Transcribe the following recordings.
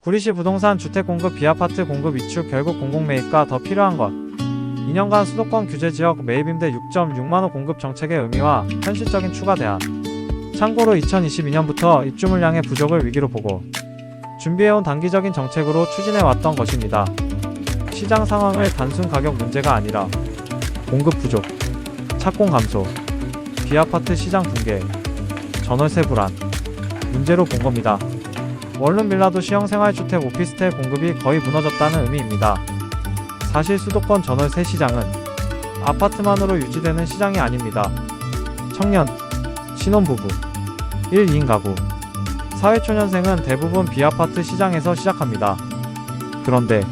구리시 부동산 주택 공급 비아파트 공급 위축 결국 공공매입과 더 필요한 것. 2년간 수도권 규제지역 매입임대 6.6만호 공급 정책의 의미와 현실적인 추가 대안. 참고로 2022년부터 입주 물량의 부족을 위기로 보고 준비해온 단기적인 정책으로 추진해왔던 것입니다. 시장 상황을 단순 가격 문제가 아니라 공급 부족, 착공 감소, 비아파트 시장 붕괴, 전월세 불안 문제로 본 겁니다. 원룸 빌라도 시형 생활주택 오피스텔 공급이 거의 무너졌다는 의미입니다. 사실 수도권 전월세 시장은 아파트만으로 유지되는 시장이 아닙니다. 청년, 신혼부부, 1, 2인 가구, 사회초년생은 대부분 비아파트 시장에서 시작합니다. 그런데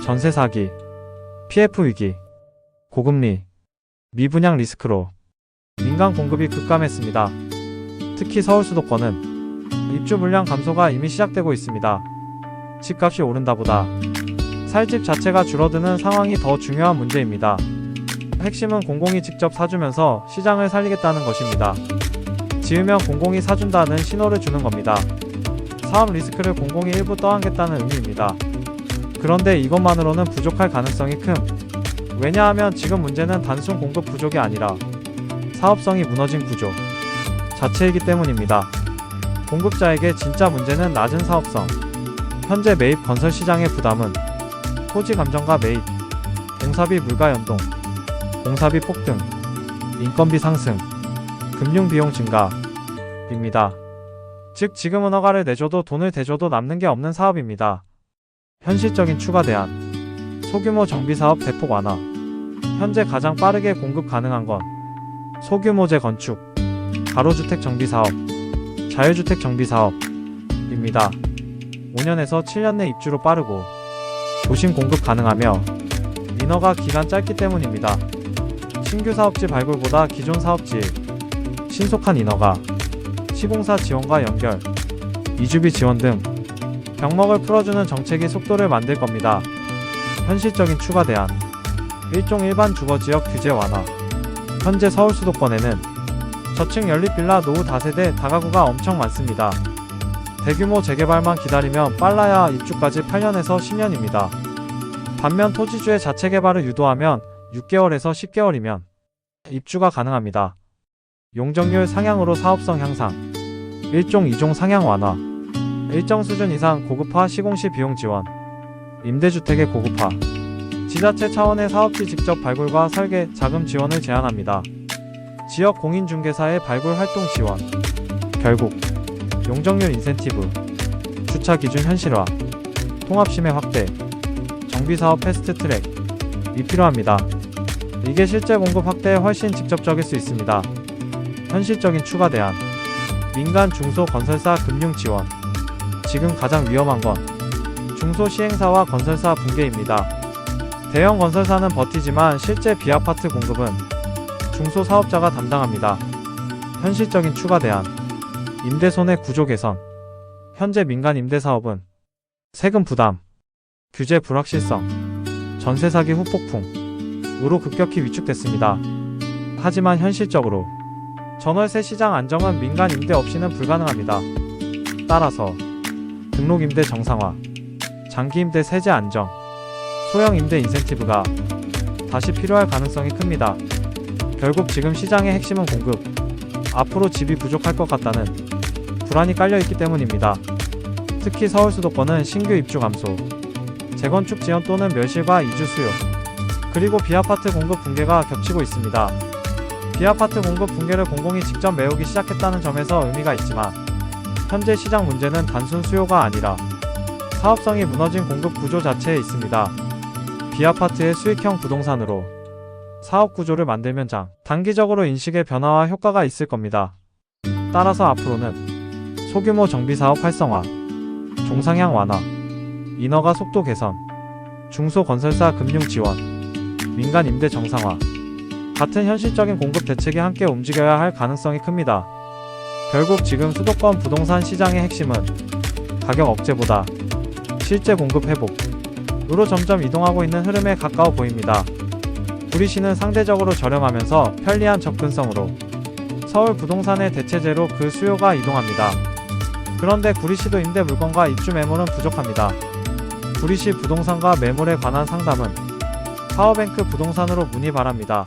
전세 사기, PF 위기, 고금리, 미분양 리스크로 민간 공급이 급감했습니다. 특히 서울 수도권은 입주 물량 감소가 이미 시작되고 있습니다. 집값이 오른다보다 살 집 자체가 줄어드는 상황이 더 중요한 문제입니다. 핵심은 공공이 직접 사주면서 시장을 살리겠다는 것입니다. 지으면 공공이 사준다는 신호를 주는 겁니다. 사업 리스크를 공공이 일부 떠안겠다는 의미입니다. 그런데 이것만으로는 부족할 가능성이 큰. 왜냐하면 지금 문제는 단순 공급 부족이 아니라 사업성이 무너진 구조 자체이기 때문입니다. 공급자에게 진짜 문제는 낮은 사업성. 현재 매입 건설 시장의 부담은 토지 감정가 매입, 공사비 물가 연동, 공사비 폭등, 인건비 상승, 금융비용 증가입니다. 즉 지금은 허가를 내줘도 돈을 대줘도 남는 게 없는 사업입니다. 현실적인 추가 대안. 소규모 정비사업 대폭 완화. 현재 가장 빠르게 공급 가능한 건 소규모 재건축, 가로주택 정비사업, 자유주택 정비사업입니다. 5년에서 7년 내 입주로 빠르고 도심 공급 가능하며 인허가 기간 짧기 때문입니다. 신규 사업지 발굴보다 기존 사업지 신속한 인허가, 시공사 지원과 연결, 이주비 지원 등 병목을 풀어주는 정책이 속도를 만들 겁니다. 현실적인 추가 대안. 일종 일반 주거지역 규제 완화. 현재 서울 수도권에는 저층 연립 빌라 노후 다세대 다가구가 엄청 많습니다. 대규모 재개발만 기다리면 빨라야 입주까지 8년에서 10년입니다. 반면 토지주의 자체 개발을 유도하면 6개월에서 10개월이면 입주가 가능합니다. 용적률 상향으로 사업성 향상. 1종 2종 상향 완화. 일정 수준 이상 고급화 시공시 비용 지원. 임대주택의 고급화. 지자체 차원의 사업지 직접 발굴과 설계, 자금 지원을 제한합니다. 지역 공인중개사의 발굴 활동 지원. 결국 용적률 인센티브, 주차 기준 현실화, 통합심의 확대, 정비사업 패스트트랙이 필요합니다. 이게 실제 공급 확대에 훨씬 직접적일 수 있습니다. 현실적인 추가 대안. 민간 중소 건설사 금융 지원. 지금 가장 위험한 건 중소 시행사와 건설사 붕괴입니다. 대형 건설사는 버티지만 실제 비아파트 공급은 중소사업자가 담당합니다. 현실적인 추가 대안. 임대손해 구조 개선. 현재 민간 임대사업은 세금 부담, 규제 불확실성, 전세 사기 후폭풍으로 급격히 위축됐습니다. 하지만 현실적으로 전월세 시장 안정은 민간 임대 없이는 불가능합니다. 따라서 등록 임대 정상화, 장기 임대 세제 안정, 소형 임대 인센티브가 다시 필요할 가능성이 큽니다. 결국 지금 시장의 핵심은 공급, 앞으로 집이 부족할 것 같다는 불안이 깔려있기 때문입니다. 특히 서울 수도권은 신규 입주 감소, 재건축 지연 또는 멸실과 이주 수요, 그리고 비아파트 공급 붕괴가 겹치고 있습니다. 비아파트 공급 붕괴를 공공이 직접 메우기 시작했다는 점에서 의미가 있지만 현재 시장 문제는 단순 수요가 아니라 사업성이 무너진 공급 구조 자체에 있습니다. 비아파트의 수익형 부동산으로 사업 구조를 만들면 단기적으로 인식의 변화와 효과가 있을 겁니다. 따라서 앞으로는 소규모 정비사업 활성화, 종상향 완화, 인허가 속도 개선, 중소건설사 금융 지원, 민간 임대 정상화 같은 현실적인 공급 대책이 함께 움직여야 할 가능성이 큽니다. 결국 지금 수도권 부동산 시장의 핵심은 가격 억제보다 실제 공급 회복으로 점점 이동하고 있는 흐름에 가까워 보입니다. 구리시는 상대적으로 저렴하면서 편리한 접근성으로 서울 부동산의 대체제로 그 수요가 이동합니다. 그런데 구리시도 임대 물건과 입주 매물은 부족합니다. 구리시 부동산과 매물에 관한 상담은 파워뱅크 부동산으로 문의 바랍니다.